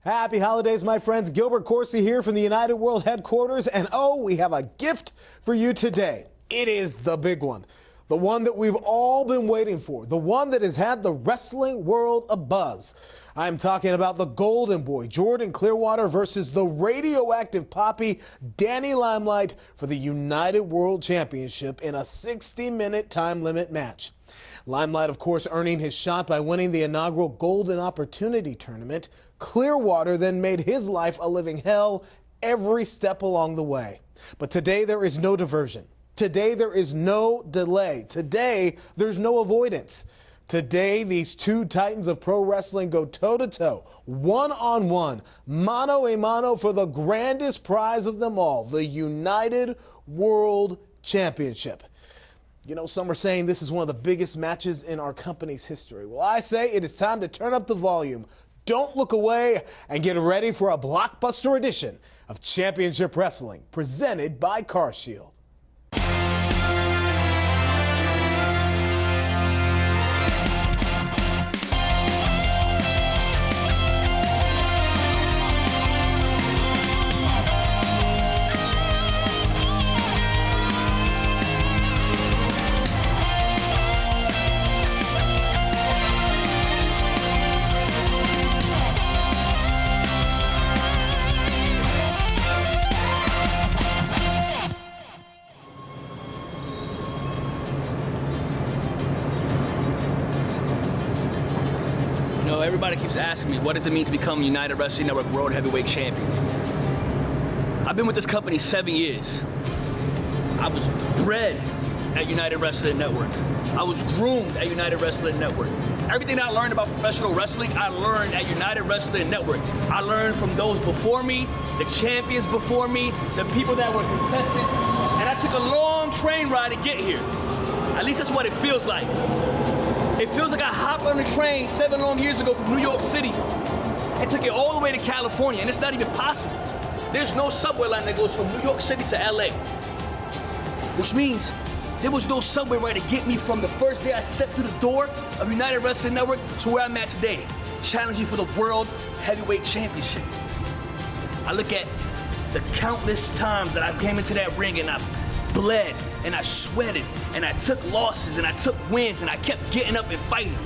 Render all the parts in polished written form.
Happy holidays, my friends. Gilbert Corsi here from the United World headquarters. And oh, we have a gift for you today. It is the big one. The one that we've all been waiting for. The one that has had the wrestling world abuzz. I'm talking about the Golden Boy, Jordan Clearwater, versus the radioactive Poppy, Danny Limelight, for the United World Championship in a 60-minute time limit match. Limelight, of course, earning his shot by winning the inaugural Golden Opportunity Tournament. Clearwater then made his life a living hell every step along the way. But today there is no diversion. Today there is no delay. Today there's no avoidance. Today these two titans of pro wrestling go toe-to-toe, one-on-one, mano-a-mano for the grandest prize of them all, the United World Championship. You know, some are saying this is one of the biggest matches in our company's history. Well, I say it is time to turn up the volume. Don't look away and get ready for a blockbuster edition of Championship Wrestling, presented by CarShield. Everybody keeps asking me, what does it mean to become United Wrestling Network World Heavyweight Champion? I've been with this company 7 years. I was bred at United Wrestling Network. I was groomed at United Wrestling Network. Everything I learned about professional wrestling, I learned at United Wrestling Network. I learned from those before me, the champions before me, the people that were contestants, and I took a long train ride to get here. At least that's what it feels like. It feels like I hopped on a train 7 long years ago from New York City and took it all the way to California, and it's not even possible. There's no subway line that goes from New York City to LA, which means there was no subway ride to get me from the first day I stepped through the door of United Wrestling Network to where I'm at today, challenging for the World Heavyweight Championship. I look at the countless times that I came into that ring and I bled and I sweated and I took losses and I took wins and I kept getting up and fighting.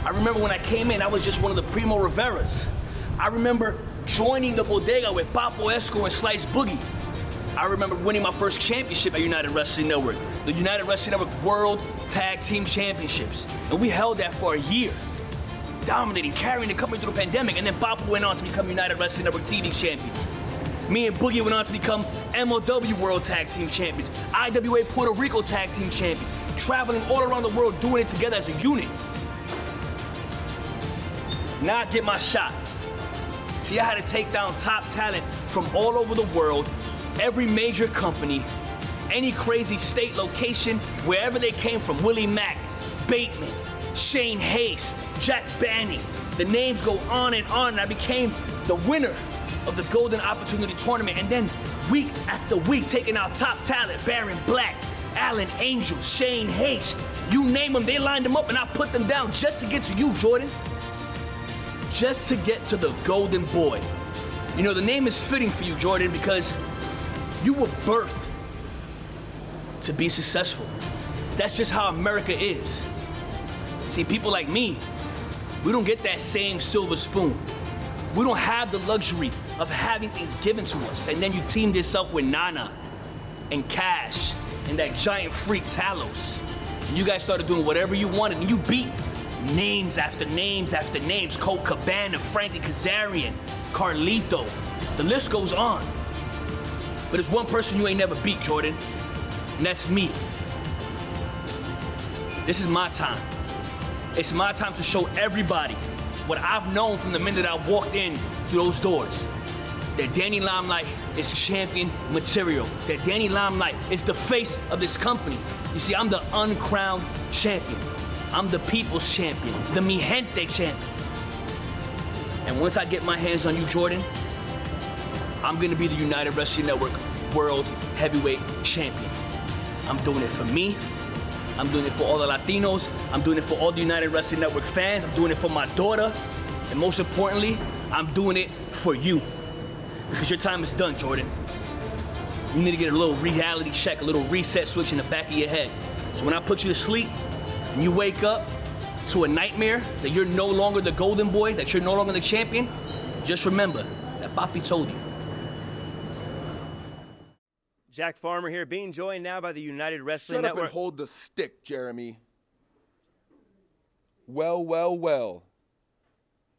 I remember when I came in, I was just one of the Primo Riveras. I remember joining the bodega with Papo Esco and Slice Boogie. I remember winning my first championship at United Wrestling Network, the United Wrestling Network World Tag Team Championships. And we held that for a year, dominating, carrying the company through the pandemic, and then Papo went on to become United Wrestling Network TV champion. Me and Boogie went on to become MLW World Tag Team Champions, IWA Puerto Rico Tag Team Champions, traveling all around the world, doing it together as a unit. Now I get my shot. See, I had to take down top talent from all over the world, every major company, any crazy state location, wherever they came from. Willie Mack, Bateman, Shane Haste, Jack Banning. The names go on, and I became the winner of the Golden Opportunity Tournament, and then week after week taking out top talent, Baron Black, Alan Angel, Shane Haste, you name them, they lined them up and I put them down just to get to you, Jordan. Just to get to the Golden Boy. You know, the name is fitting for you, Jordan, because you were birthed to be successful. That's just how America is. See, people like me, we don't get that same silver spoon. We don't have the luxury of having things given to us. And then you teamed yourself with Nana and Cash and that giant freak Talos. And you guys started doing whatever you wanted, and you beat names after names after names. Colt Cabana, Frankie Kazarian, Carlito. The list goes on. But there's one person you ain't never beat, Jordan, and that's me. This is my time. It's my time to show everybody what I've known from the minute I walked in through those doors. That Danny Limelight is champion material. That Danny Limelight is the face of this company. You see, I'm the uncrowned champion. I'm the people's champion, the mi gente champion. And once I get my hands on you, Jordan, I'm gonna be the United Wrestling Network World Heavyweight Champion. I'm doing it for me. I'm doing it for all the Latinos. I'm doing it for all the United Wrestling Network fans. I'm doing it for my daughter. And most importantly, I'm doing it for you. Because your time is done, Jordan. You need to get a little reality check, a little reset switch in the back of your head. So when I put you to sleep and you wake up to a nightmare that you're no longer the golden boy, that you're no longer the champion, just remember that Papi told you. Jack Farmer here, being joined now by the United Wrestling Shut up Network. and hold the stick, Jeremy. Well, well, well.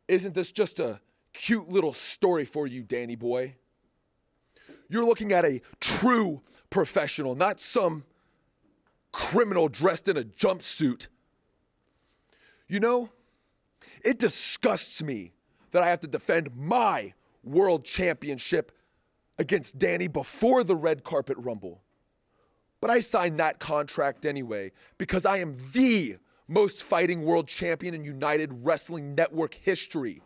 Isn't this just a cute little story for you, Danny boy? You're looking at a true professional, not some criminal dressed in a jumpsuit. You know, it disgusts me that I have to defend my world championship against Danny before the red carpet rumble. But I signed that contract anyway because I am the most fighting world champion in United Wrestling Network history.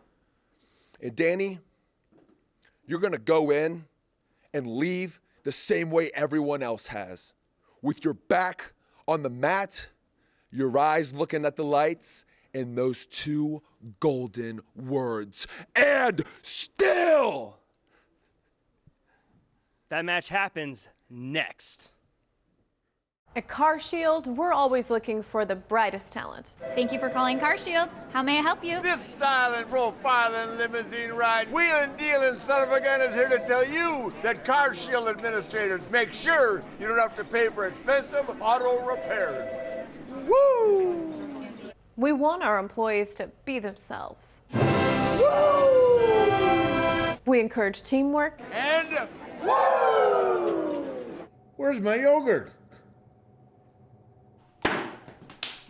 And Danny, you're gonna go in and leave the same way everyone else has. With your back on the mat, your eyes looking at the lights, and those two golden words, and still! That match happens next. At CarShield, we're always looking for the brightest talent. Thank you for calling CarShield. How may I help you? This styling, profiling, limousine ride, wheeling, dealing son of a gun is here to tell you that CarShield administrators make sure you don't have to pay for expensive auto repairs. Woo! We want our employees to be themselves. Woo! We encourage teamwork. And woo! Where's my yogurt?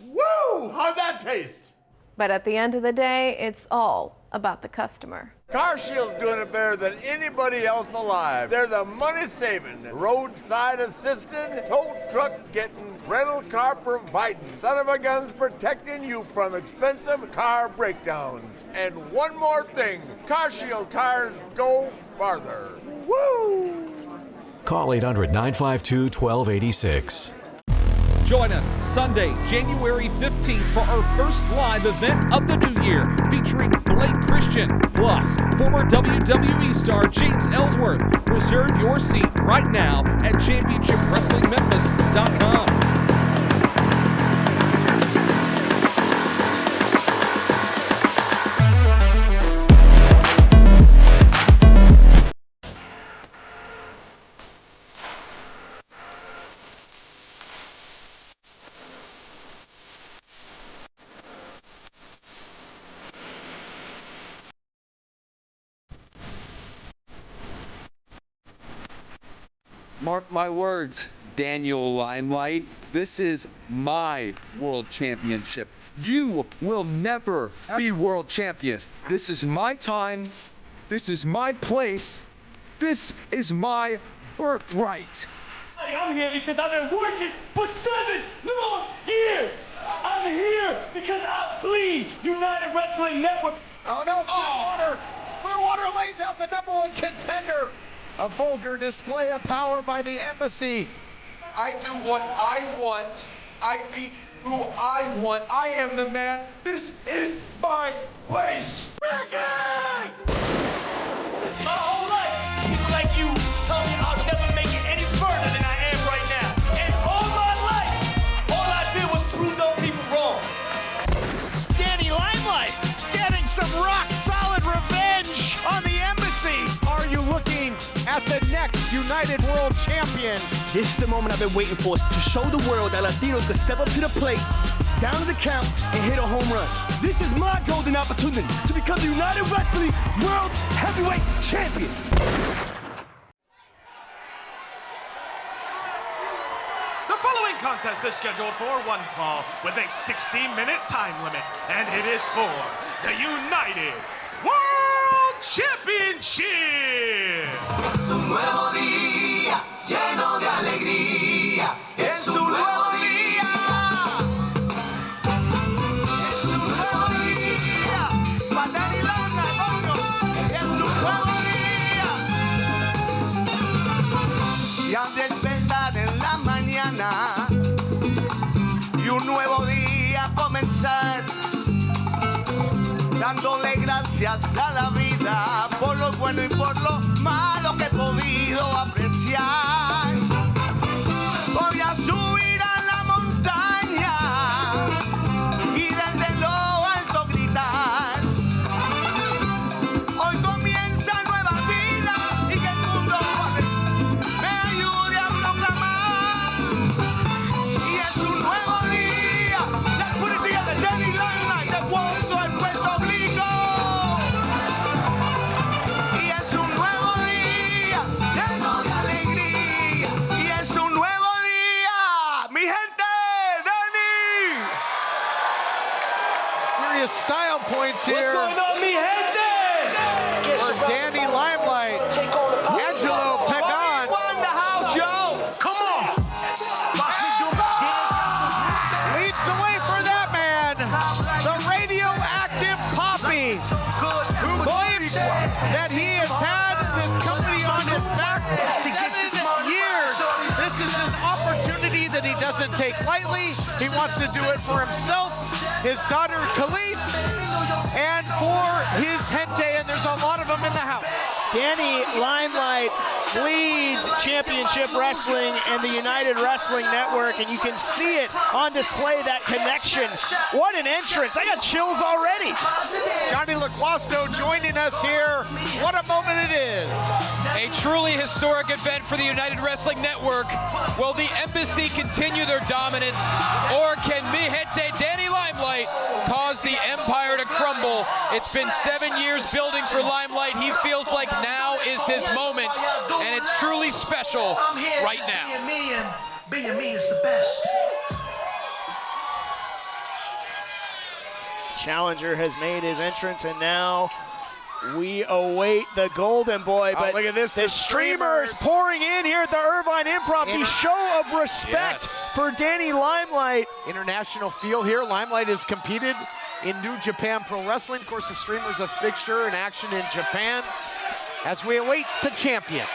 Woo! How'd that taste? But at the end of the day, it's all about the customer. CarShield's doing it better than anybody else alive. They're the money-saving, roadside assistant, tow truck getting, rental car providing, son of a guns protecting you from expensive car breakdowns. And one more thing, CarShield cars go farther. Woo! Call 800-952-1286. Join us Sunday, January 15th for our first live event of the new year featuring Blake Christian, plus former WWE star James Ellsworth. Reserve your seat right now at ChampionshipWrestlingMemphis.com. Mark my words, Daniel Limelight. This is my world championship. You will never be world champion. This is my time. This is my place. This is my birthright. I'm here because I've been working for 7 long years. I'm here because I bleed United Wrestling Network. Oh no, Clearwater lays out the #1 contender. A vulgar display of power by the embassy. I do what I want. I beat who I want. I am the man. This is my place. My whole life, people like you tell me I'll never make it any further than I am right now. And all my life, all I did was prove those people wrong. Danny Limelight getting some rock-solid revenge on the embassy. Are you looking at the next United World Champion? This is the moment I've been waiting for, to show the world that Latinos can step up to the plate, down to the count, and hit a home run. This is my golden opportunity to become the United Wrestling World Heavyweight Champion. The following contest is scheduled for one fall with a 60-minute time limit, and it is for the United World Championship. Es un nuevo día lleno de alegría. Es un nuevo día. Es un nuevo día. Para Danny Limelight, vámonos. Es un nuevo día. Ya despertar en la mañana y un nuevo día comenzar, dándole gracias a la vida vida, por lo bueno y por lo malo que he podido apreciar. Voy a subir a la montaña y desde lo alto gritar. Hoy comienza nueva vida y que el mundo me ayude a proclamar. Y es un nuevo día, la policía de Danny Limelight de Puerto al Puerto Rico. Y es un nuevo día lleno de alegría. Y es un nuevo día, mi gente, Danny. Serious style points here. What's going on, mi gente? For Danny Limelight, Angelo Pagan. Won the house, yo. Come on. Watch me do Leads the way for that man, the radioactive Poppy, who claims that he has had this company on his back for 7 years. This is an opportunity that he doesn't take lightly. He wants to do it for himself, his daughter Khalees, and for his gente, and there's a lot of them in the house. Danny Limelight leads Championship Wrestling and the United Wrestling Network, and you can see it on display, that connection. What an entrance. I got chills already. Johnny LaQuasto joining us here. What a moment it is. A truly historic event for the United Wrestling Network. Will the Embassy continue their dominance, or can mi gente Danny Limelight cause the empire to crumble? It's been 7 years building for Limelight. He feels like now is his moment, and it's truly special right now. Being me is the best. Challenger has made his entrance, and now we await the Golden Boy. But look at this. The streamers pouring in here at the Irvine Improv. The show of respect for Danny Limelight. International feel here. Limelight has competed in New Japan Pro Wrestling. Of course, the streamer's a fixture in action in Japan as we await the champion.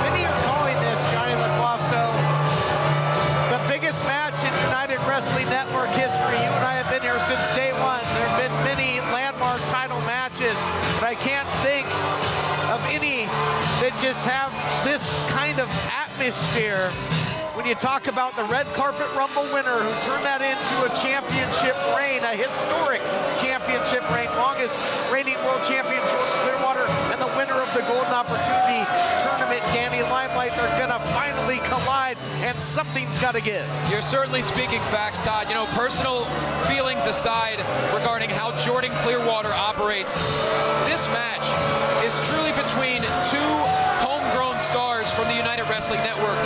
Many are calling this, Johnny LaQuasto, the biggest match in United Wrestling Network history. You and I have been here since day one. There have been many landmark title matches, but I can't think of any that just have this kind of atmosphere. When you talk about the Red Carpet Rumble winner who turned that into a championship reign, a historic championship reign, longest reigning world champion Jordan Clearwater, and the winner of the Golden Opportunity Tournament, Danny Limelight, they're gonna finally collide, and something's gotta give. You're certainly speaking facts, Todd. You know, personal feelings aside regarding how Jordan Clearwater operates, this match is truly between two homegrown stars from the United Wrestling Network.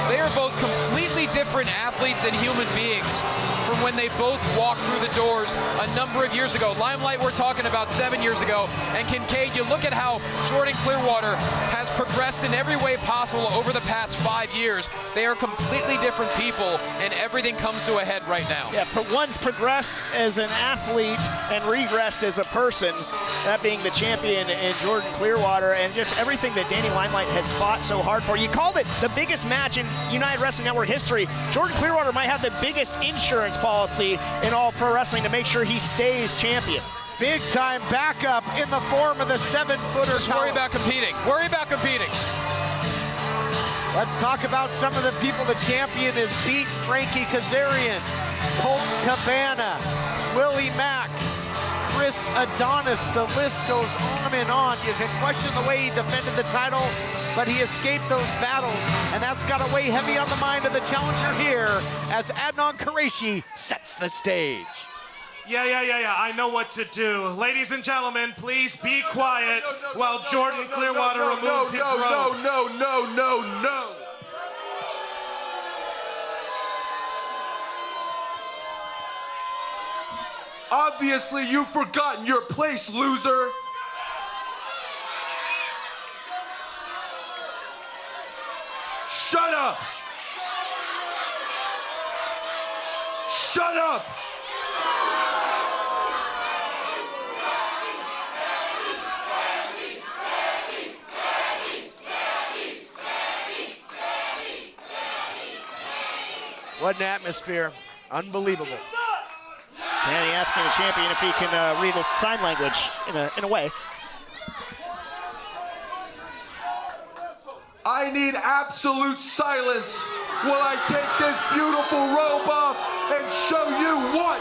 They are both completely different athletes and human beings from when they both walked through the doors a number of years ago. Limelight, we're talking about 7 years ago. And Kincaid, you look at how Jordan Clearwater has progressed in every way possible over the past 5 years. They are completely different people, and everything comes to a head right now. Yeah, but one's progressed as an athlete and regressed as a person, that being the champion in Jordan Clearwater, and just everything that Danny Limelight has fought so hard for. You called it the biggest match in United Wrestling Network history. Jordan Clearwater might have the biggest insurance policy in all pro wrestling to make sure he stays champion. Big time backup in the form of the 7-footer. Just worry about competing. Worry about competing. Let's talk about some of the people the champion has beat. Frankie Kazarian, Colt Cabana, Willie Mack, Chris Adonis. The list goes on and on. You can question the way he defended the title, but he escaped those battles, and that's got to weigh heavy on the mind of the challenger here as Adnan Qureshi sets the stage. Yeah, I know what to do. Ladies and gentlemen, please be quiet while Jordan Clearwater removes his robe. No. Obviously, you've forgotten your place, loser. Shut up! Shut up! What an atmosphere. Unbelievable. Danny asking the champion if he can read sign language in a way. I need absolute silence while I take this beautiful robe off and show you what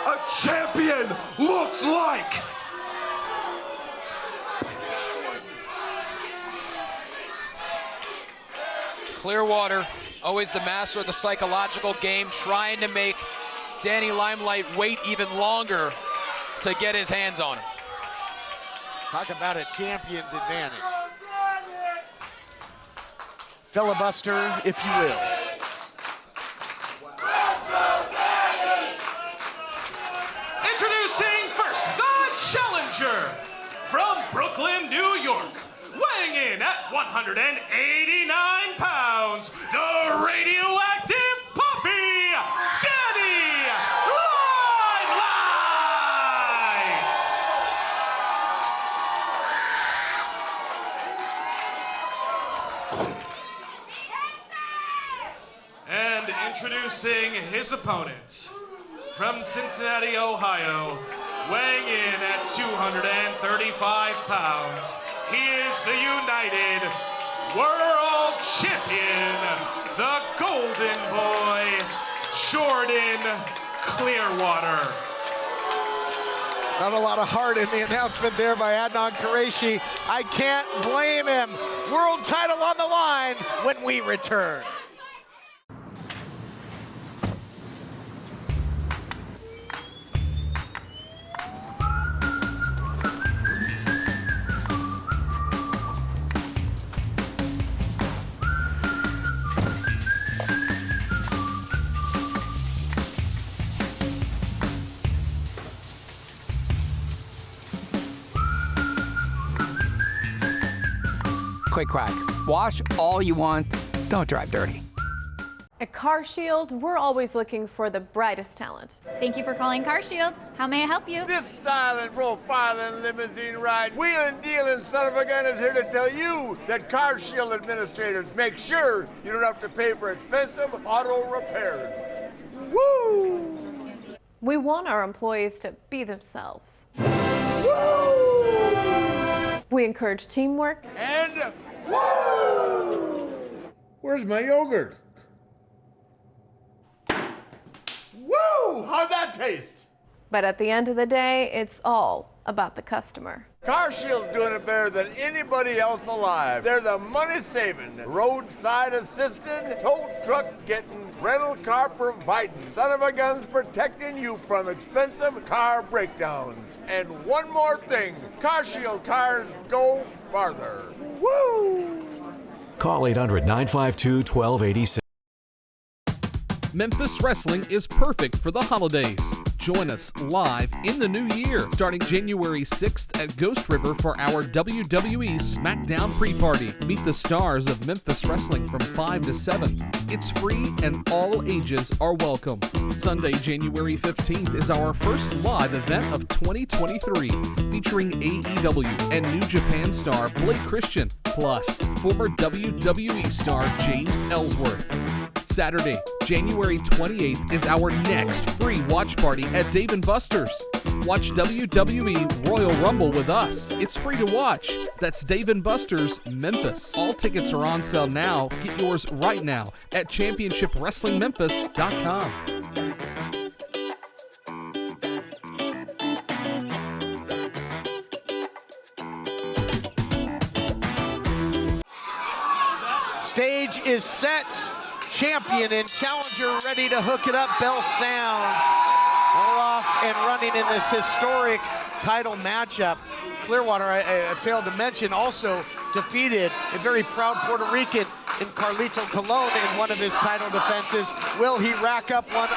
a champion looks like. Clearwater, always the master of the psychological game, trying to make Danny Limelight wait even longer to get his hands on him. Talk about a champion's advantage. Filibuster, if you will. Introducing first, the challenger from Brooklyn, New York, weighing in at 189 pounds, the radioactive puppy, Danny Limelight! And introducing his opponent, from Cincinnati, Ohio, weighing in at 235 pounds, he is the United World Champion, the Golden Boy, Jordan Clearwater. Not a lot of heart in the announcement there by Adnan Qureshi. I can't blame him. World title on the line when we return. Quick crack. Wash all you want. Don't drive dirty. At Car Shield, we're always looking for the brightest talent. Thank you for calling Car Shield. How may I help you? This styling, profiling, limousine ride, wheeling, dealing son of a gun is here to tell you that Car Shield administrators make sure you don't have to pay for expensive auto repairs. Woo! We want our employees to be themselves. We encourage teamwork. And woo! Where's my yogurt? Woo! How'd that taste? But at the end of the day, it's all about the customer. Car Shield's doing it better than anybody else alive. They're the money-saving, roadside assisting, tow truck getting, rental car providing, son of a guns protecting you from expensive car breakdowns. And one more thing, Car Shield cars go farther. Woo! Call 800-952-1286. Memphis Wrestling is perfect for the holidays. Join us live in the new year, starting January 6th at Ghost River for our WWE SmackDown pre-party. Meet the stars of Memphis Wrestling from 5 to 7. It's free and all ages are welcome. Sunday, January 15th is our first live event of 2023, featuring AEW and New Japan star Blake Christian, plus former WWE star James Ellsworth. Saturday, January 28th is our next free watch party at Dave & Buster's. Watch WWE Royal Rumble with us. It's free to watch. That's Dave & Buster's, Memphis. All tickets are on sale now. Get yours right now at championshipwrestlingmemphis.com. Stage is set. Champion and challenger ready to hook it up. Bell sounds. We're off and running in this historic title matchup. Clearwater, I failed to mention, also defeated a very proud Puerto Rican in Carlito Colon in one of his title defenses. Will he rack up a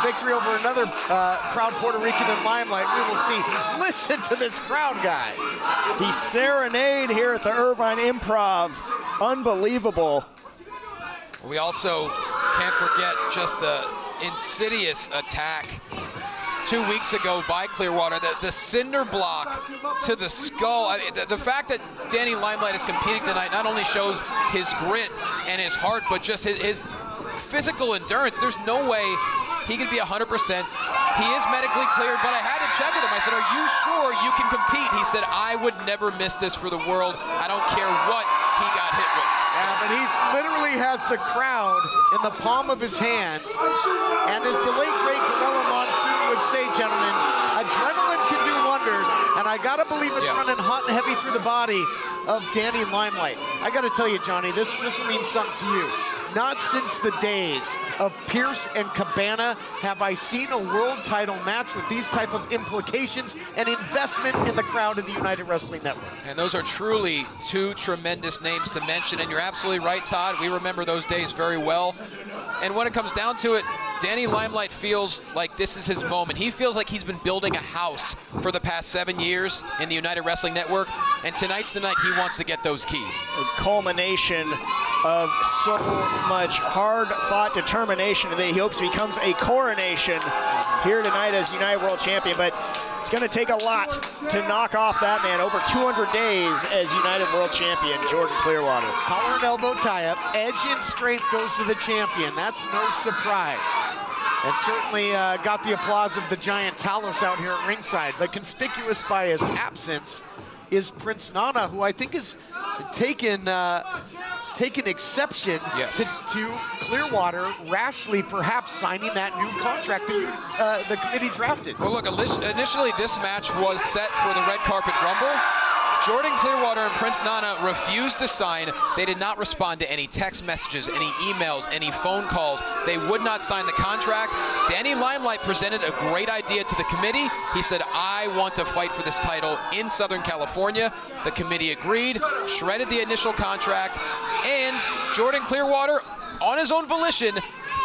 victory over another proud Puerto Rican in Limelight? We will see. Listen to this crowd, guys. The serenade here at the Irvine Improv. Unbelievable. We also can't forget just the insidious attack 2 weeks ago by Clearwater, the cinder block to the skull. I mean, the fact that Danny Limelight is competing tonight not only shows his grit and his heart, but just his physical endurance. There's no way he could be 100%. He is medically cleared, but I had to check with him. I said, are you sure you can compete? He said, I would never miss this for the world. I don't care what he got hit with. Yeah, but he literally has the crowd in the palm of his hands. And as the late, great Gorilla Monsoon would say, gentlemen, adrenaline can do wonders. And I got to believe it's running hot and heavy through the body of Danny Limelight. I got to tell you, Johnny, this means something to you. Not since the days of Pierce and Cabana have I seen a world title match with these type of implications and investment in the crowd of the United Wrestling Network. And those are truly two tremendous names to mention, and you're absolutely right, Todd. We remember those days very well. And when it comes down to it, Danny Limelight feels like this is his moment. He feels like he's been building a house for the past 7 years in the United Wrestling Network, and tonight's the night he wants to get those keys. A culmination of so much hard-fought determination that he hopes becomes a coronation here tonight as United World Champion. But it's going to take a lot to knock off that man. Over 200 days as United World Champion, Jordan Clearwater. Collar and elbow tie-up. Edge and strength goes to the champion. That's no surprise. And certainly got the applause of the giant Talos out here at ringside. But conspicuous by his absence is Prince Nana, who I think has taken exception to Clearwater rashly perhaps signing that new contract that the committee drafted. Well, look, initially this match was set for the Red Carpet Rumble. Jordan Clearwater and Prince Nana refused to sign. They did not respond to any text messages, any emails, any phone calls. They would not sign the contract. Danny Limelight presented a great idea to the committee. He said, I want to fight for this title in Southern California. The committee agreed, shredded the initial contract, and Jordan Clearwater, on his own volition,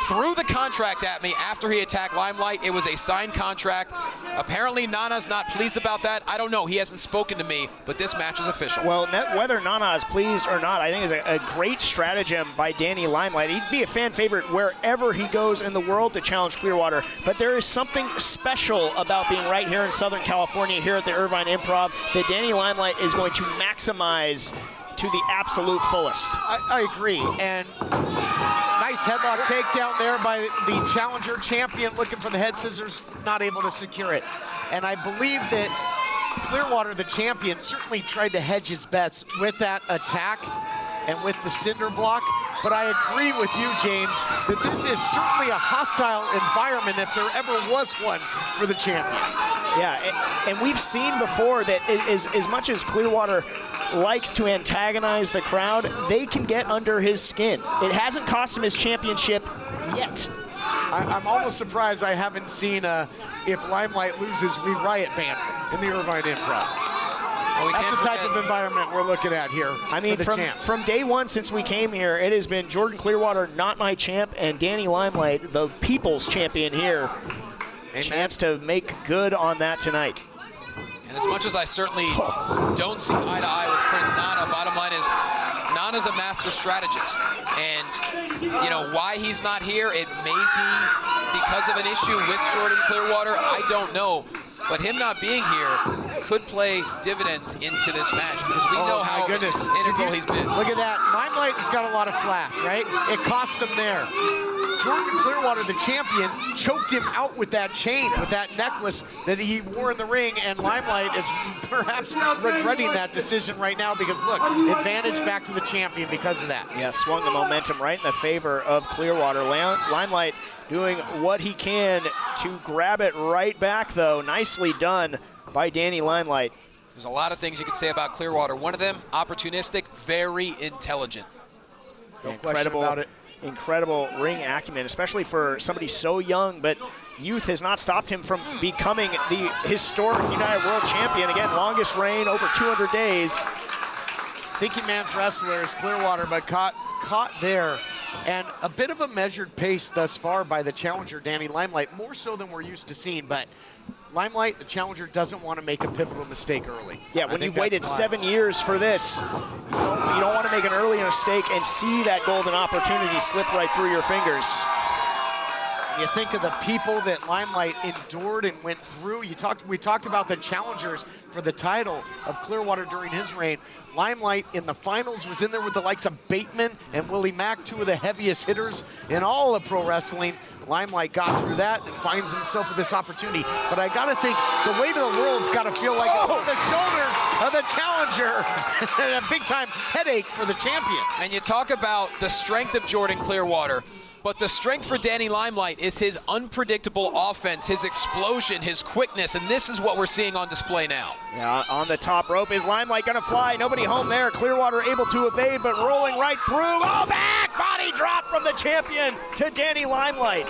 threw the contract at me after he attacked Limelight. It was a signed contract. Apparently Nana's not pleased about that. I don't know, he hasn't spoken to me, but this match is official. Well, whether Nana is pleased or not, I think is a great stratagem by Danny Limelight. He'd be a fan favorite wherever he goes in the world to challenge Clearwater, but there is something special about being right here in Southern California, here at the Irvine Improv, that Danny Limelight is going to maximize to the absolute fullest. I agree, and nice headlock takedown there by the challenger champion, looking for the head scissors, not able to secure it. And I believe that Clearwater, the champion, certainly tried to hedge his bets with that attack and with the cinder block. But I agree with you, James, that this is certainly a hostile environment if there ever was one for the champion. Yeah, and we've seen before that as much as Clearwater likes to antagonize the crowd, they can get under his skin. It hasn't cost him his championship yet. I'm almost surprised I haven't seen If Limelight Loses, We Riot banner in the Irvine Improv. Well, that's the type of environment we're looking at here. I mean, from day one since we came here, it has been Jordan Clearwater, not my champ, and Danny Limelight, the people's champion here. Amen. Chance to make good on that tonight. And as much as I certainly don't see eye to eye with Prince Nana, bottom line is Nana's a master strategist. And, you know, why he's not here, it may be because of an issue with Jordan Clearwater. I don't know. But him not being here could play dividends into this match because we know how integral he's been. Look at that. Limelight has got a lot of flash, right? It cost him there. Jordan Clearwater, the champion, choked him out with that chain, with that necklace that he wore in the ring, and Limelight is perhaps regretting that decision right now because, look, advantage back to the champion because of that. Yeah, swung the momentum right in the favor of Clearwater. Limelight doing what he can to grab it right back, though. Nicely done by Danny Limelight. There's a lot of things you could say about Clearwater. One of them, opportunistic, very intelligent. No question about it. Incredible ring acumen, especially for somebody so young, but youth has not stopped him from becoming the historic United World Champion. Again, longest reign, over 200 days. Thinking man's wrestler is Clearwater, but caught there. And a bit of a measured pace thus far by the challenger, Danny Limelight, more so than we're used to seeing, but Limelight, the challenger, doesn't want to make a pivotal mistake early. Yeah, when you've waited 7 years for this, you don't want to make an early mistake and see that golden opportunity slip right through your fingers. You think of the people that Limelight endured and went through. We talked about the challengers for the title of Clearwater during his reign. Limelight in the finals was in there with the likes of Bateman and Willie Mack, two of the heaviest hitters in all of pro wrestling. Limelight got through that and finds himself with this opportunity. But I gotta think the weight of the world's gotta feel like it's on the shoulders of the challenger. And a big time headache for the champion. And you talk about the strength of Jordan Clearwater, but the strength for Danny Limelight is his unpredictable offense, his explosion, his quickness, and this is what we're seeing on display now. Yeah, on the top rope. Is Limelight gonna fly? Nobody home there. Clearwater able to evade, but rolling right through. Oh, back! Body drop from the champion to Danny Limelight.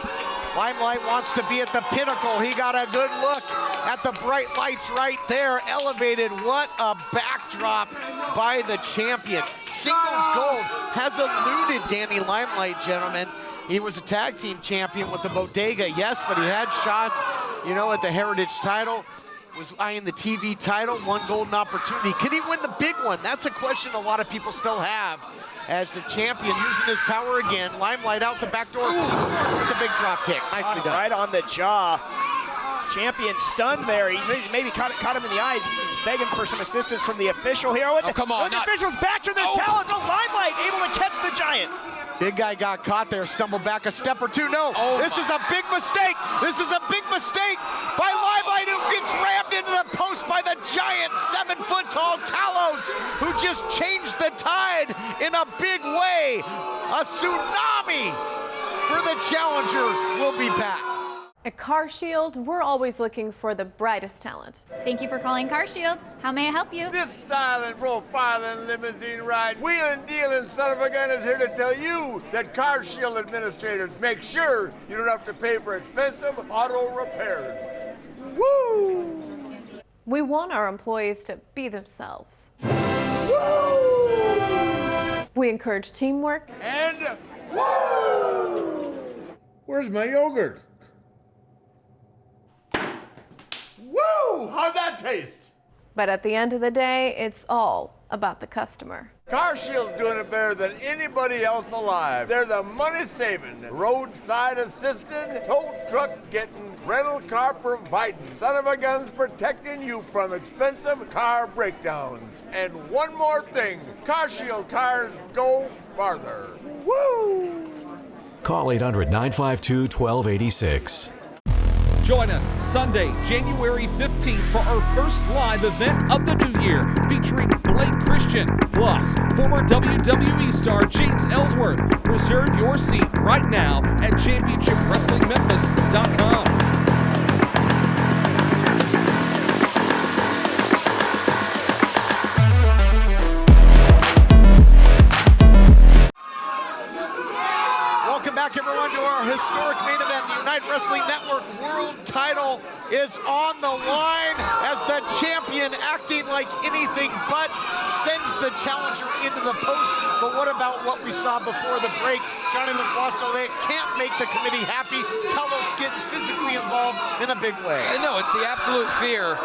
Limelight wants to be at the pinnacle. He got a good look at the bright lights right there, elevated. What a backdrop by the champion. Singles gold has eluded Danny Limelight, gentlemen. He was a tag team champion with the Bodega, yes, but he had shots, you know, at the Heritage title, was eyeing the TV title, one golden opportunity. Can he win the big one? That's a question a lot of people still have. As the champion using his power again, Limelight out the back door, with the big drop kick. Nicely done. Right on the jaw. Champion stunned there. He's maybe caught him in the eyes. He's begging for some assistance from the official here. Oh, come on. The official's back to their talents. Oh, Limelight able to catch the giant. Big guy got caught there, stumbled back a step or two. No, this is a big mistake. This is a big mistake by Limelight, who gets rammed into the post by the giant 7-foot-tall Talos, who just changed the tide in a big way. A tsunami for the challenger. We'll be back. At Car Shield, we're always looking for the brightest talent. Thank you for calling Car Shield. How may I help you? This styling, profiling, limousine ride, wheeling, dealing son of a gun is here to tell you that Car Shield administrators make sure you don't have to pay for expensive auto repairs. Woo! We want our employees to be themselves. Woo! We encourage teamwork. And woo! Where's my yogurt? Woo! How'd that taste? But at the end of the day, it's all about the customer. Car Shield's doing it better than anybody else alive. They're the money-saving, roadside assisting, tow truck getting, rental car providing, son of a guns protecting you from expensive car breakdowns. And one more thing, Car Shield cars go farther. Woo! Call 800-952-1286. Join us Sunday, January 15th for our first live event of the new year featuring Blake Christian plus former WWE star James Ellsworth. Reserve your seat right now at championshipwrestlingmemphis.com. Welcome back, everyone, to our historic main event. The United Wrestling Network World Title is on the line as the champion, acting like anything but, sends the challenger into the post. But what about what we saw before the break? Johnny LaGuasto, they can't make the committee happy. Talos getting physically involved in a big way. No, it's the absolute fear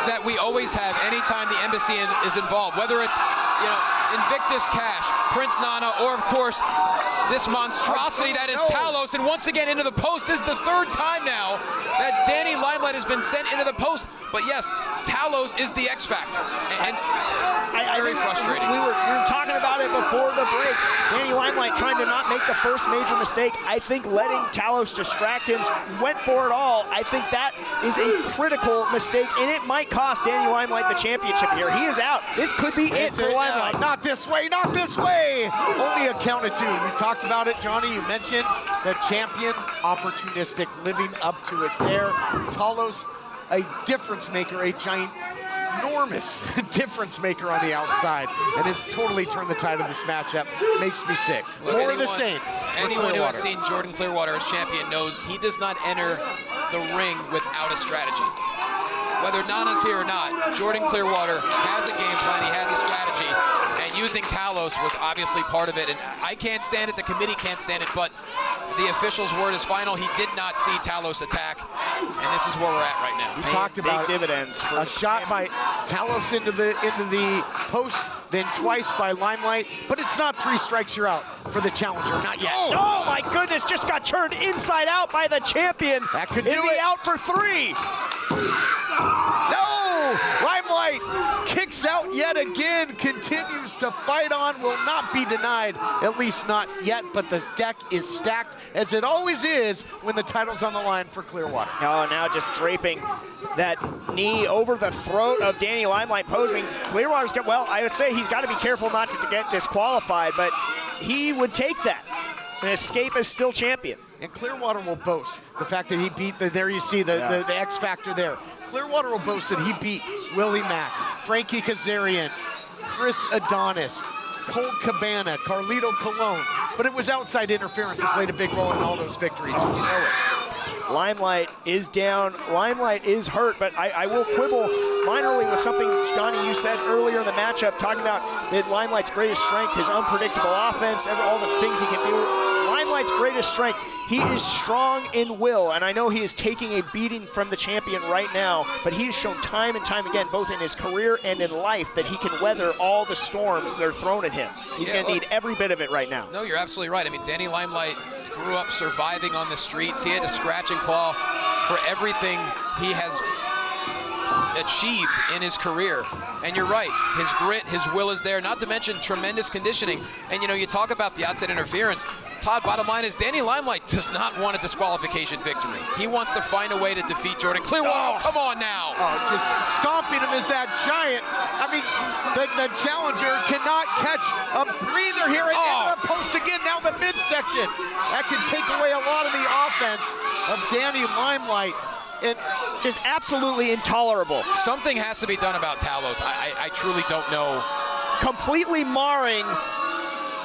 that we always have anytime the embassy is involved, whether it's, you know, Invictus Cash, Prince Nana, or of course, this monstrosity that is Talos, and once again into the post. This is the third time now that Danny Limelight has been sent into the post. But yes, Talos is the X factor, and it's very frustrating. We were talking about it before the break. Danny Limelight trying to not make the first major mistake. I think letting Talos distract him, went for it all. I think that is a critical mistake, and it might cost Danny Limelight the championship here. He is out. This could be it for Limelight. Not this way, not this way. Only a count of two. You talked about it, Johnny. You mentioned the champion, opportunistic, living up to it there. Talos, a difference maker, a ginormous difference maker on the outside, and has totally turned the tide of this matchup. Makes me sick. Look, More of the same. Anyone who has seen Jordan Clearwater as champion knows he does not enter the ring without a strategy. Whether Nana's here or not, Jordan Clearwater has a game plan, he has a strategy, and using Talos was obviously part of it. And I can't stand it, the committee can't stand it, but the official's word is final. He did not see Talos attack, and this is where we're at right now. We talked about dividends for a shot by Talos into the post, then twice by Limelight, but it's not 3 strikes you're out for the challenger, not yet. Oh my goodness, just got turned inside out by the champion. That could Is do he it. out for 3? No! Limelight Limelight kicks out yet again, continues to fight on, will not be denied, at least not yet, but the deck is stacked, as it always is when the title's on the line for Clearwater. Oh, now just draping that knee over the throat of Danny Limelight, posing. Clearwater's got, well, I would say he's got to be careful not to get disqualified, but he would take that and escape as still champion. And Clearwater will boast the fact that he beat, there you see the X factor there. Clearwater will boast that he beat Willie Mack, Frankie Kazarian, Chris Adonis, Colt Cabana, Carlito Colon, but it was outside interference that played a big role in all those victories. You know it. Limelight is down, Limelight is hurt, but I will quibble minorly with something, Johnny, you said earlier in the matchup, talking about that Limelight's greatest strength, his unpredictable offense, all the things he can do. Limelight's greatest strength, he is strong in will, and I know he is taking a beating from the champion right now, but he has shown time and time again, both in his career and in life, that he can weather all the storms that are thrown at him. He's going to need every bit of it right now. No, you're absolutely right. I mean, Danny Limelight grew up surviving on the streets. He had to scratch and claw for everything he has achieved in his career. And you're right, his grit, his will is there, not to mention tremendous conditioning. And you know, you talk about the outside interference. Todd, bottom line is Danny Limelight does not want a disqualification victory. He wants to find a way to defeat Jordan Clearwater. Oh, come on now. Oh, just stomping him as that giant. I mean, the challenger cannot catch a breather here at the post again. Now the midsection. That can take away a lot of the offense of Danny Limelight. And just absolutely intolerable. Something has to be done about Talos. I truly don't know. Completely marring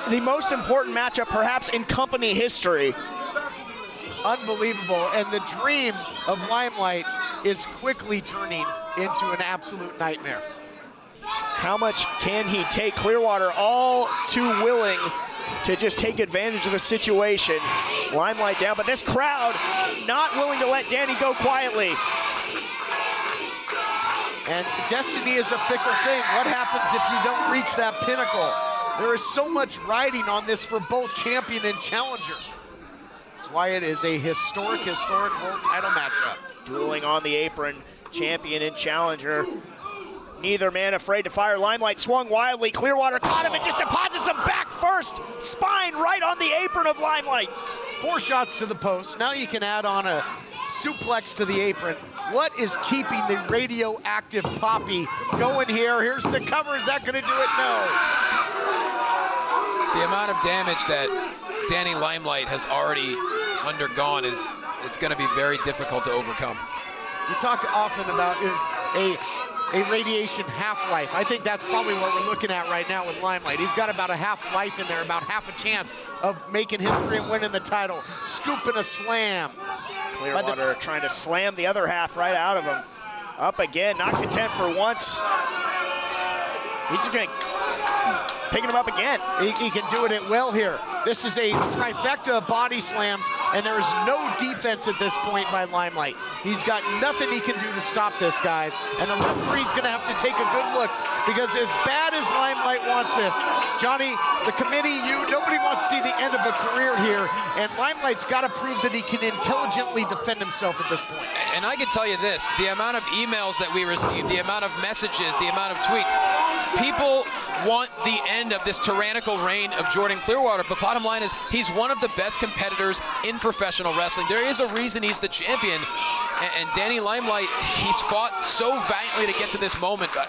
the most important matchup perhaps in company history. Unbelievable, and the dream of Limelight is quickly turning into an absolute nightmare. How much can he take? Clearwater all too willing to just take advantage of the situation. Limelight down, but this crowd not willing to let Danny go quietly. And destiny is a fickle thing. What happens if you don't reach that pinnacle? There is so much riding on this for both champion and challenger. That's why it is a historic world title matchup. Dueling on the apron, champion and challenger. Neither man afraid to fire. Limelight swung wildly. Clearwater caught him and just deposits him back first. Spine right on the apron of Limelight. 4 shots to the post. Now you can add on a suplex to the apron. What is keeping the radioactive Poppy going here? Here's the cover. Is that going to do it? No. The amount of damage that Danny Limelight has already undergone it's going to be very difficult to overcome. You talk often about a radiation half-life. I think that's probably what we're looking at right now with Limelight. He's got about a half-life in there, about half a chance of making history and winning the title. Scooping a slam. Clearwater trying to slam the other half right out of him. Up again, not content for once. He's just going to picking him up again. He can do it at will here. This is a trifecta of body slams, and there is no defense at this point by Limelight. He's got nothing he can do to stop this, guys. And the referee's gonna have to take a good look, because as bad as Limelight wants this, Johnny, the committee, nobody wants to see the end of a career here, and Limelight's gotta prove that he can intelligently defend himself at this point. And I can tell you this, the amount of emails that we received, the amount of messages, the amount of tweets, people want the end of this tyrannical reign of Jordan Clearwater, but bottom line is he's one of the best competitors in professional wrestling. There is a reason he's the champion, and Danny Limelight, he's fought so valiantly to get to this moment, but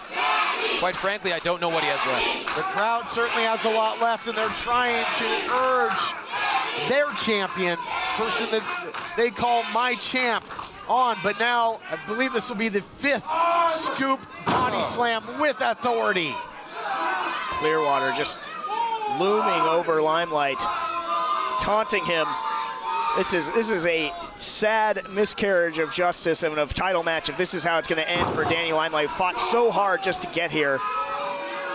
quite frankly, I don't know what he has left. The crowd certainly has a lot left, and they're trying to urge their champion, person that they call my champ, on, but now I believe this will be the 5th scoop body slam with authority. Clearwater just looming over Limelight, taunting him. This is a sad miscarriage of justice and of title match. If this is how it's going to end for Danny Limelight, fought so hard just to get here.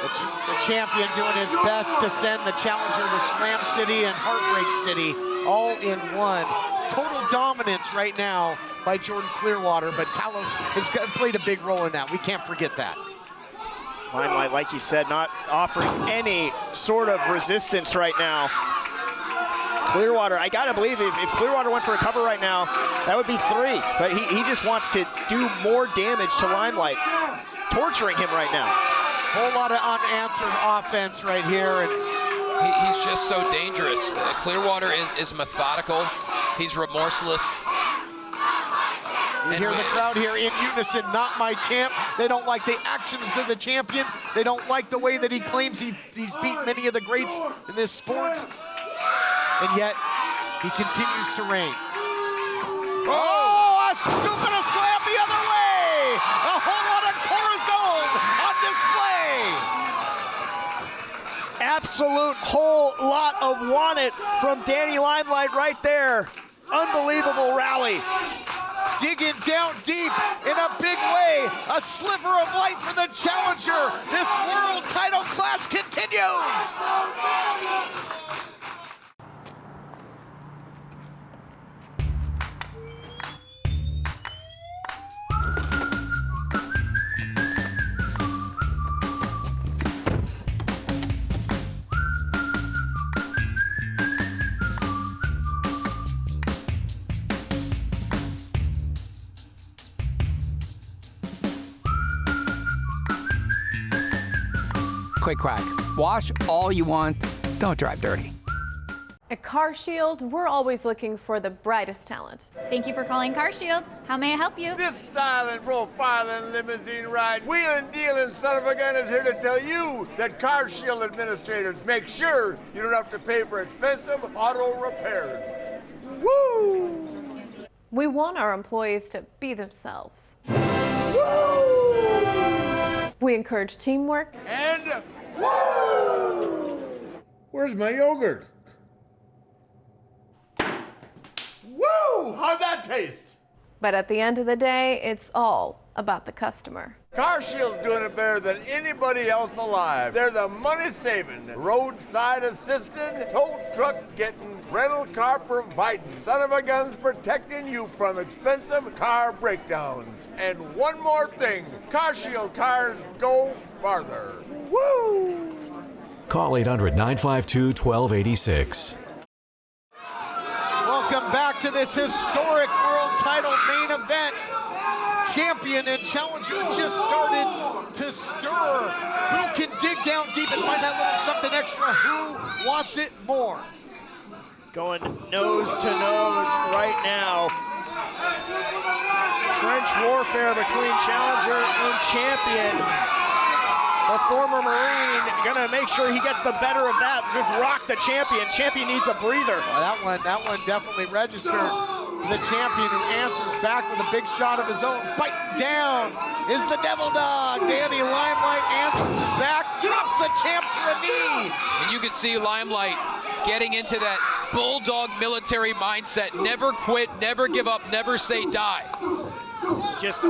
The champion doing his best to send the challenger to Slam City and Heartbreak City all in one. Total dominance right now by Jordan Clearwater, but Talos has played a big role in that. We can't forget that. Limelight, like you said, not offering any sort of resistance right now. Clearwater, I gotta believe if Clearwater went for a cover right now, that would be 3. But he just wants to do more damage to Limelight. torturing him right now. Whole lot of unanswered offense right here. And He's just so dangerous. Clearwater is methodical. He's remorseless. You hear the crowd here in unison, not my champ. They don't like the actions of the champion. They don't like the way that he claims he's beaten many of the greats in this sport. And yet, he continues to reign. Oh, a scoop and a slam the other way! A whole lot of Corazon on display! Absolute whole lot of want it from Danny Limelight right there. Unbelievable rally. Digging down deep in a big way. A sliver of light for the challenger. This world title clash continues. Quick crack. Wash all you want. Don't drive dirty. At Car Shield, we're always looking for the brightest talent. Thank you for calling Car Shield. How may I help you? This styling, profiling, limousine ride, wheeling, dealing son of a gun is here to tell you that Car Shield administrators make sure you don't have to pay for expensive auto repairs. Woo! We want our employees to be themselves. We encourage teamwork. And woo! Where's my yogurt? Woo! How'd that taste? But at the end of the day, it's all about the customer. Car Shield's doing it better than anybody else alive. They're the money-saving, roadside assistant, tow truck getting, rental car providing, son of a guns protecting you from expensive car breakdowns. And one more thing, Car Shield cars go farther. Woo! Call 800-952-1286. Welcome back to this historic world title main event. Champion and challenger just started to stir. Who can dig down deep and find that little something extra? Who wants it more? Going nose to nose right now. Trench warfare between challenger and champion. The former Marine gonna make sure he gets the better of that. Just rock the champion. Champion needs a breather. Well, that one definitely registered. The champion who answers back with a big shot of his own. Biting down is the Devil Dog. Danny Limelight answers back, drops the champ to a knee. And you can see Limelight getting into that bulldog military mindset. Never quit, never give up, never say die. Just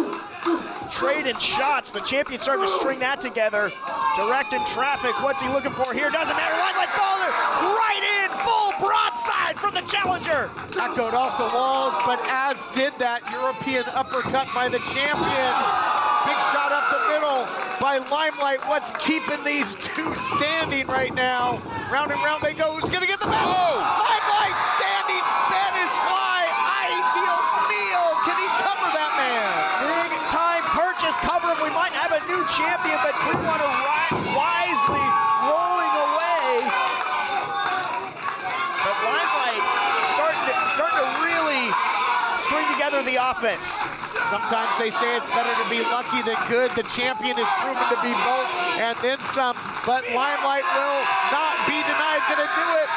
trading shots. The champion starting to string that together. Directing traffic. What's he looking for here? Doesn't matter. Limelight falling right in. Full broadside from the challenger. Echoed off the walls, but as did that European uppercut by the champion. Big shot up the middle by Limelight. What's keeping these two standing right now? Round and round they go. Who's gonna get the best? Whoa. Limelight standing Spanish fly. Ay, Dios mío. Can he cover that man? Big time purchase cover him. We might have a new champion, but Clearwater wisely rolling away. But Limelight starting to really string together the offense. Sometimes they say it's better to be lucky than good. The champion is proven to be both and then some, but Limelight will not be denied, gonna do it.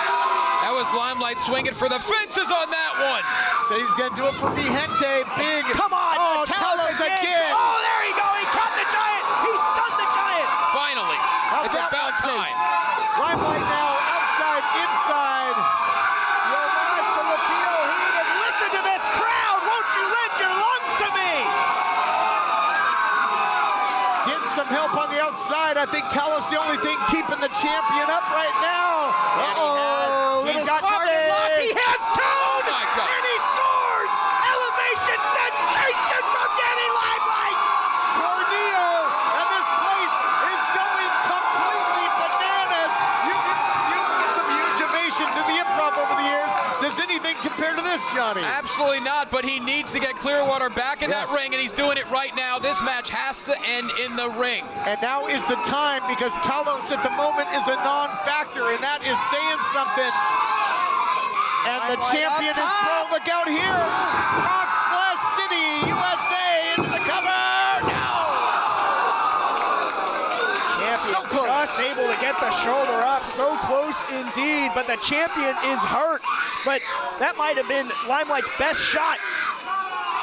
That was Limelight swinging for the fences on that one. So he's gonna do it for Mi Gente. Big. Come on, oh, tell us again. Oh, there you go. He caught the giant. He stunned the giant. Finally, it's about time. Limelight now outside, inside. The homage to Latino Heat, and listen to this crowd. Won't you lend your lungs to me? Getting some help on the outside. I think Talos the only thing keeping the champion up right now. He's got target lock. He has tuned, and he scores. Elevation sensation from Danny Limelight. Tornado, and this place is going completely bananas. You've heard some huge ovations in the improv over the years. Does anything compare compared to this, Johnny. Absolutely not, but he needs to get Clearwater back in that ring, and he's doing it right now. This match has to end in the ring. And now is the time, because Talos at the moment is a non-factor, and that is saying something. And the champion is pro. Look out here. Rock Splash City, USA into the cover. No. Champion So close. just able to get the shoulder up. So close indeed, but the champion is hurt. But that might have been Limelight's best shot.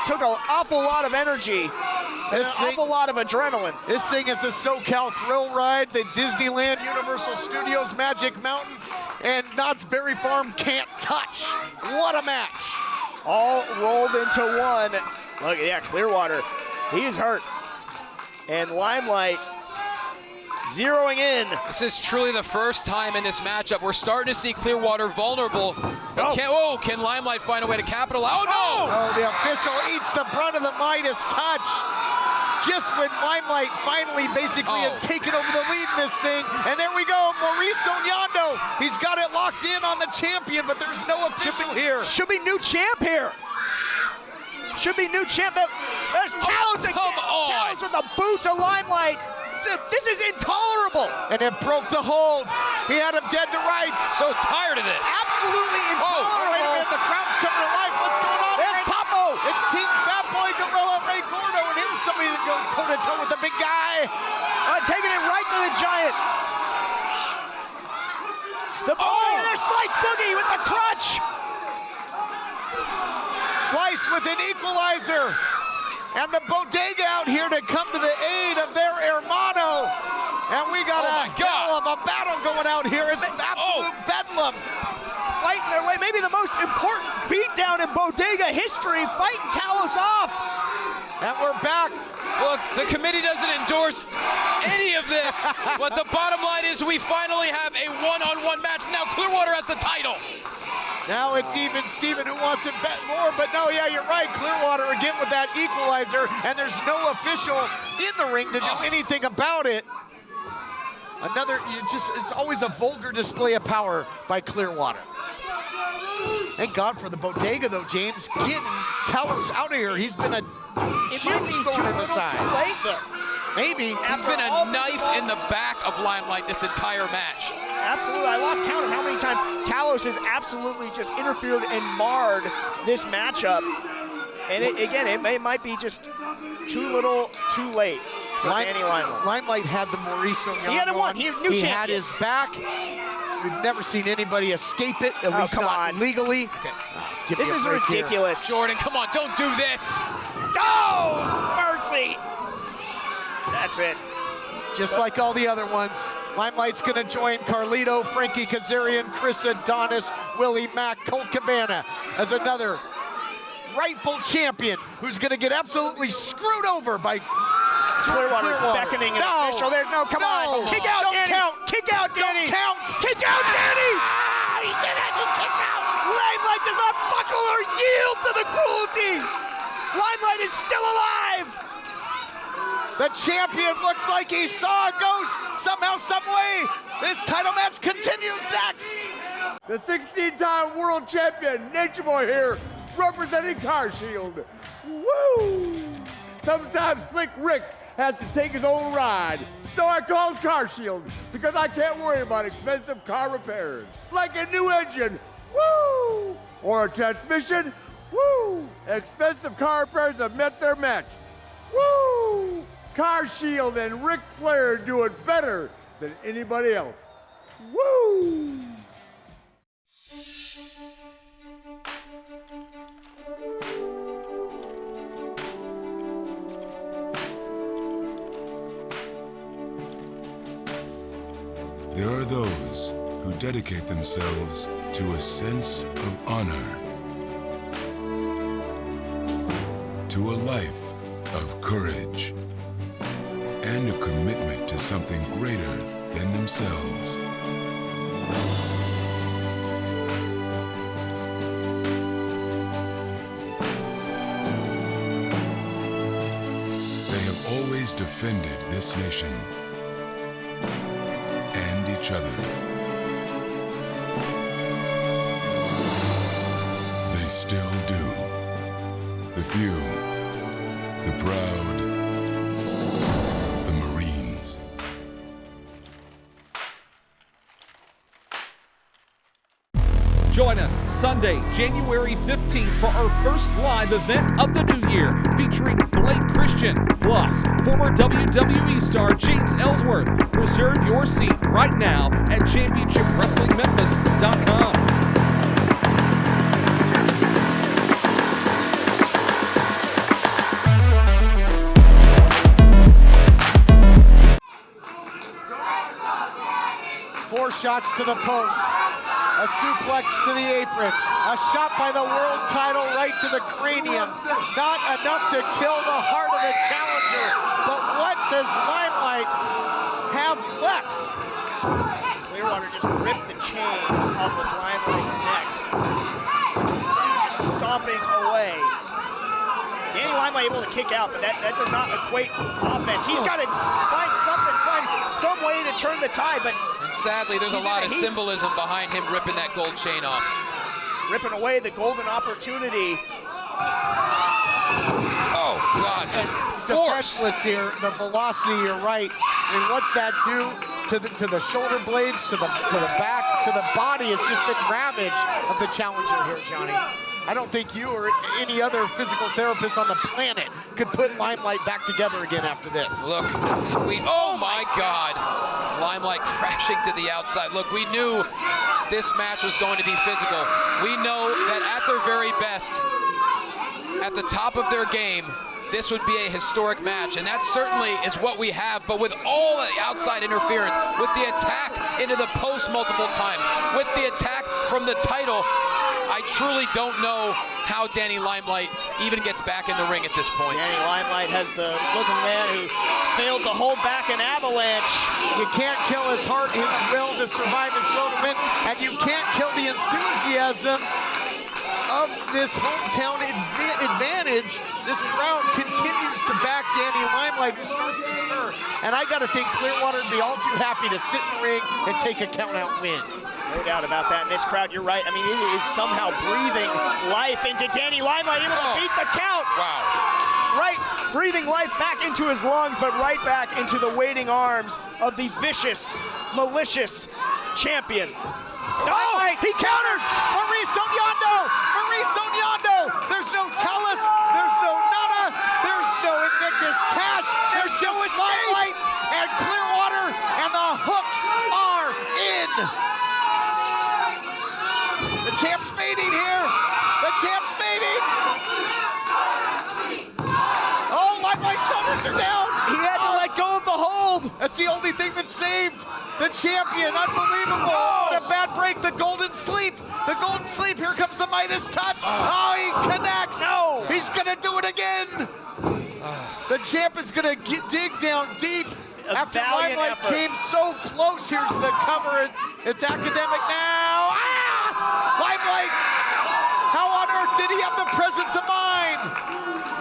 Took an awful lot of energy. An awful lot of adrenaline. This thing is a SoCal thrill ride. The Disneyland Universal Studios Magic Mountain and Knott's Berry Farm can't touch. What a match. All rolled into one. Look, yeah, Clearwater, he's hurt. And Limelight zeroing in. This is truly the first time in this matchup we're starting to see Clearwater vulnerable. But can Limelight find a way to capitalize? Oh, no! Oh, the official eats the brunt of the Midas touch. Just when Limelight finally basically had taken over the lead in this thing. And there we go, Maurice Onyando. He's got it locked in on the champion, but there's no official here. Should be new champ here. Should be new champ. There's Talos again. Come on. Talos with a boot to Limelight. This is intolerable. And it broke the hold. He had him dead to rights. So tired of this. Absolutely intolerable. Wait a minute, the crowd's coming to life. What's going on? There's Papo. It's King Fatboy Gorilla Ray Gordo, and here's somebody that goes toe-to-toe with the big guy. Taking it right to the Giant. The there's Slice Boogie with the crutch. Slice with an equalizer. And the Bodega out here to come to the aid of their hermano. And we got a hell of a battle going out here. It's absolute bedlam. Fighting their way, maybe the most important beatdown in Bodega history, fighting Talos off. And we're back. Look, the committee doesn't endorse any of this, but the bottom line is we finally have a one-on-one match. Now Clearwater has the title. Now it's even Steven who wants it bet more, but no, yeah, you're right. Clearwater again with that equalizer, and there's no official in the ring to do anything about it. It's always a vulgar display of power by Clearwater. Thank God for the Bodega, though, James. Getting Talos out of here. He's been a huge thorn in the side. Too late, though. Maybe. He's been a knife in the back of Limelight this entire match. Absolutely. I lost count of how many times Talos has absolutely just interfered and marred this matchup. And it might be just too little, too late for Danny Limelight. Limelight had the Maurice Onyando. He had him won. He had his back. We've never seen anybody escape it, at least not legally. Okay. This is ridiculous. Jordan, come on, don't do this. Oh, mercy. That's it. Just like all the other ones. Limelight's gonna join Carlito, Frankie Kazarian, Chris Adonis, Willie Mack, Colt Cabana as another rightful champion who's gonna get absolutely screwed over by Clearwater beckoning an official. There's come on. Kick out don't Danny. Count. Kick out Danny. Don't count. Kick out Danny. He did it. He kicked out. Limelight does not buckle or yield to the cruelty. Limelight is still alive. The champion looks like he saw a ghost somehow, some way. This title match continues next. The 16-time world champion, Nature Boy here, representing Car Shield. Woo! Sometimes Slick Rick has to take his own ride. So I called Car Shield because I can't worry about expensive car repairs. Like a new engine, woo! Or a transmission, woo! Expensive car repairs have met their match. Woo! Car Shield and Ric Flair do it better than anybody else. Woo! There are those who dedicate themselves to a sense of honor, to a life of courage, and a commitment to something greater than themselves. They have always defended this nation and each other. they still do. The few, the proud, the Marines. Join us Sunday, January 15th for our first live event of the new year featuring Blake Christian plus former WWE star James Ellsworth. Reserve your seat right now at ChampionshipWrestlingMemphis.com. Four shots to the post, a suplex to the apron, a shot by the world title right to the cranium. Not enough to kill the heart of the challenger, but what does Limelight have left? Clearwater just ripped the chain off of Limelight's neck. Just stomping away. Danny Limelight able to kick out, but that does not equate offense. He's got to find some way to turn the tide, but And sadly, there's a lot of symbolism behind him ripping that gold chain off. Ripping away the golden opportunity. Oh, God. Defenseless here, the velocity, you're right. I mean, what's that do to the shoulder blades, to the back, to the body? Has just been ravaged of the challenger here, Johnny. I don't think you or any other physical therapist on the planet could put Limelight back together again after this. Look, oh my God. Limelight crashing to the outside. Look, we knew this match was going to be physical. We know that at their very best, at the top of their game, this would be a historic match, and that certainly is what we have, but with all the outside interference, with the attack into the post multiple times, with the attack from the title, I truly don't know how Danny Limelight even gets back in the ring at this point. Danny Limelight has the look of a man who failed to hold back an avalanche. You can't kill his heart, his will to survive, his will to win, and you can't kill the enthusiasm of this hometown advantage. This crowd continues to back Danny Limelight, who starts to stir. And I gotta think Clearwater would be all too happy to sit in the ring and take a count-out win. No doubt about that. In this crowd, you're right. I mean, it is somehow breathing life into Danny Limelight, able to beat the count. Wow. Right, breathing life back into his lungs, but right back into the waiting arms of the vicious, malicious champion. Oh, he counters! Maurice Onyando! There's no Tellus, there's no Nana, there's no Invictus Cash, there's just Limelight and Clearwater, and the hooks are in! The champ's fading here! The champ's fading! Oh, Limelight's shoulders are down! He had to let go of the hold! That's the only thing that saved the champion. Unbelievable! What a bad break! The golden sleep! The golden sleep! Here comes the Midas touch! Oh, he connects! No! He's gonna do it again! The champ is gonna dig down deep. After Limelight came so close, here's the cover. It's academic now. Limelight! How on earth did he have the presence of mind?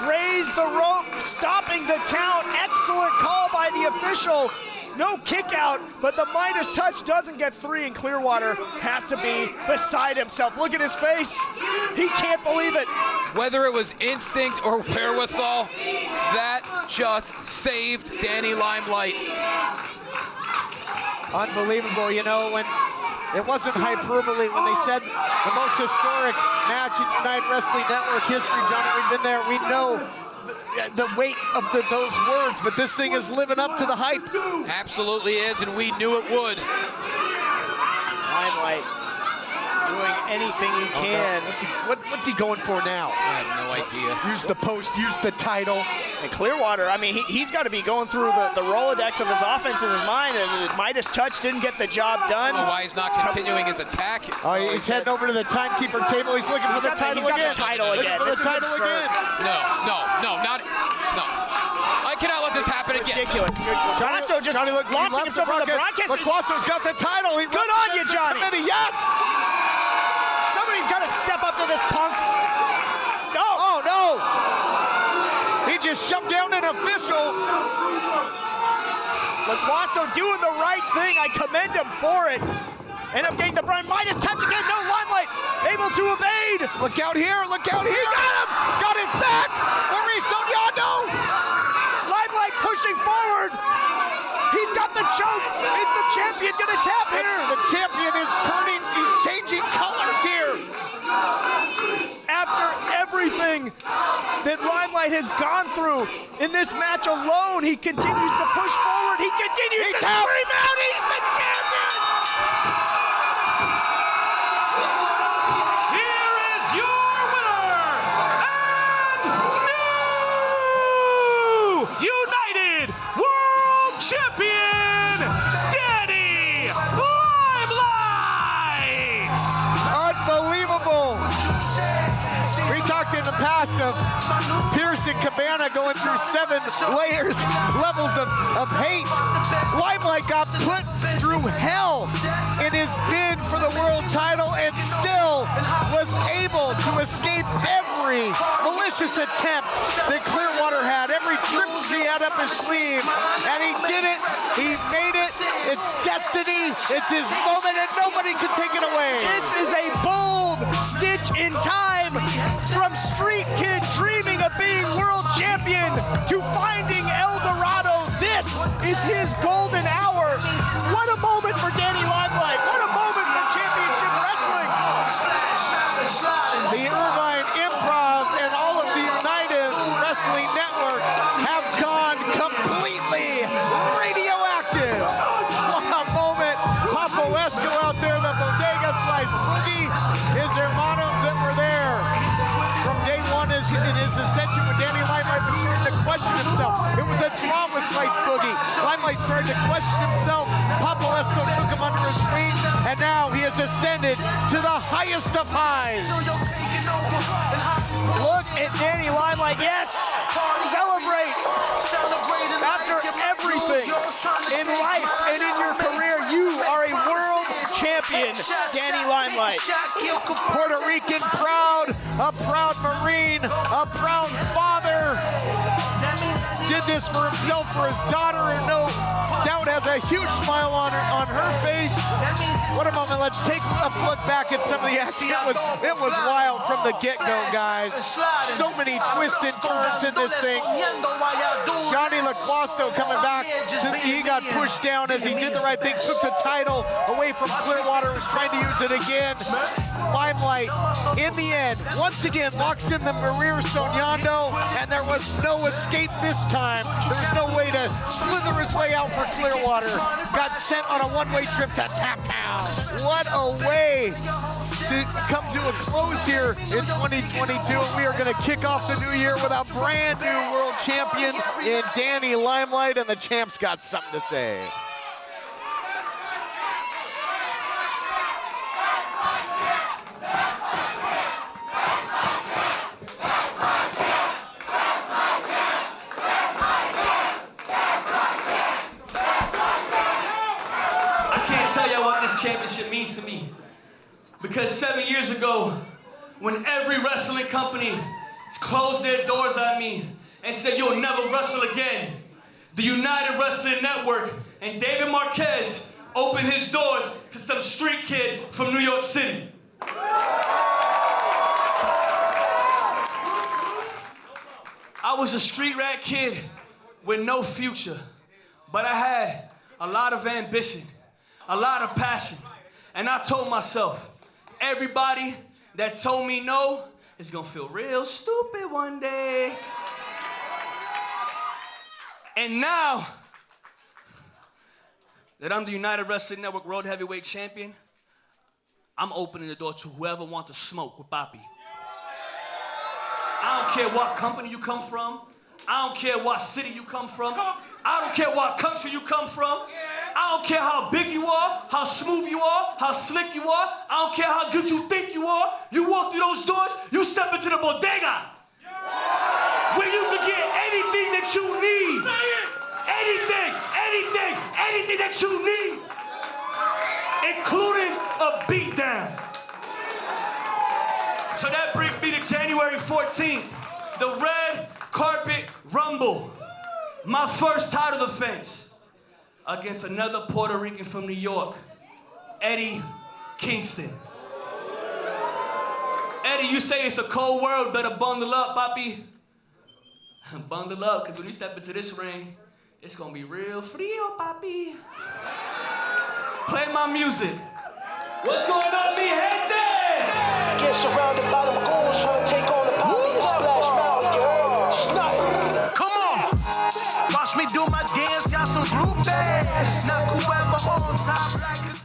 Raised the rope, stopping the count. Excellent call by the official. No kick out, but the Midas touch doesn't get three, and Clearwater has to be beside himself. Look at his face. He can't believe it. Whether it was instinct or wherewithal, that just saved Danny Limelight. Unbelievable, you know, when it wasn't hyperbole when they said the most historic match in United Wrestling Network history. Johnny, we've been there. We know the weight of those words, but this thing is living up to the hype. Absolutely is, and we knew it would. Limelight doing anything he can. What's he going for now? I have no idea. Use the post, use the title. And Clearwater, I mean, he's got to be going through the Rolodex of his offense in his mind. The Midas touch didn't get the job done. I don't know why he's not continuing his attack. He's heading over to the timekeeper table. He's looking for the title again. Looking for the title again. No. I cannot let this happen again. Ridiculous. Lasso just launching himself on the broadcast. Laclasso's got the title. Good on you, Johnny. Yes. Somebody's got to step up to this punk. No. Oh, no. He just shoved down an official. Laclasso doing the right thing. I commend him for it. End up getting the Brian Midas touch again. No, Limelight able to evade. Look out here, look out here. He got him, got his back. Maurice Onyando. Limelight pushing forward. He's got the choke. Is the champion gonna tap here? The champion is turning, he's changing colors here. After everything that Limelight has gone through in this match alone, he continues to push forward. He continues to scream out, he's the champion! Here is your winner and new United World Champion, Danny Limelight! Unbelievable. We talked in the past of Pierce and Cabana going through 7 levels of hate. Limelight got put through hell in his bid for the world title and still was able to escape every malicious attempt that Clearwater had, every trick he had up his sleeve, and he did it, he made it, it's destiny, it's his moment, and nobody can take it away. This is a bold stitch in time from street kid dreaming of being world champion to finding El Dorado. This is his golden hour. What a moment for Danny Limelight. What a moment for championship wrestling. The Irvine Improv and all of the United Wrestling Network have gone completely radioactive. What a moment. Papa Wesco out there, the Bodega Slice Boogie, his hermanos that were there from day one in his ascension when Danny Limelight was starting to question himself. It was a draw with Slice Boogie. Limelight started to question himself. Papa Wesco took him under his wing, and now he has ascended to the highest of highs. Look at Danny Limelight. Yes, celebrate. After everything in life and in your career, you are a world champion, Danny Limelight. Puerto Rican proud, a proud Marine, a proud father. Did this for himself, for his daughter, and no doubt has a huge smile on her face. What a moment. Let's take a look back at some of the action. It was wild from the get-go, guys. So many twists and turns in this thing. Johnny LaQuasto coming back. He got pushed down as he did the right thing, took the title away from Clearwater, was trying to use it again. Limelight, in the end, once again locks in the Marir Sognando, and there was no escape this time. There was no way to slither his way out for Clearwater. Got sent on a one-way trip to Tap Town. What a way to come to a close here in 2022. And we are going to kick off the new year with a brand new world champion in Danny Limelight, and the champ's got something to say. Championship means to me, because 7 years ago, when every wrestling company closed their doors on me and said you'll never wrestle again, the United Wrestling Network and David Marquez opened his doors to some street kid from New York City. I was a street rat kid with no future, but I had a lot of ambition, a lot of passion, and I told myself, everybody that told me no is gonna feel real stupid one day. And now that I'm the United Wrestling Network World Heavyweight Champion, I'm opening the door to whoever wants to smoke with Papi. I don't care what company you come from. I don't care what city you come from. I don't care what country you come from. I don't care how big you are, how smooth you are, how slick you are. I don't care how good you think you are. You walk through those doors, you step into the bodega, where you can get anything that you need. Anything that you need, including a beatdown. So that brings me to January 14th, the Red Carpet Rumble. My first title defense against another Puerto Rican from New York, Eddie Kingston. Daddy, you say it's a cold world, better bundle up, papi. Bundle up, because when you step into this ring, it's going to be real frio, papi. Play my music. What's going on, mi gente? Get surrounded by them goons trying to take on the poppy and Splash Mountain, you heard? Snipe. Come on, watch me do my dance, got some group bands. Knock whoever on top like a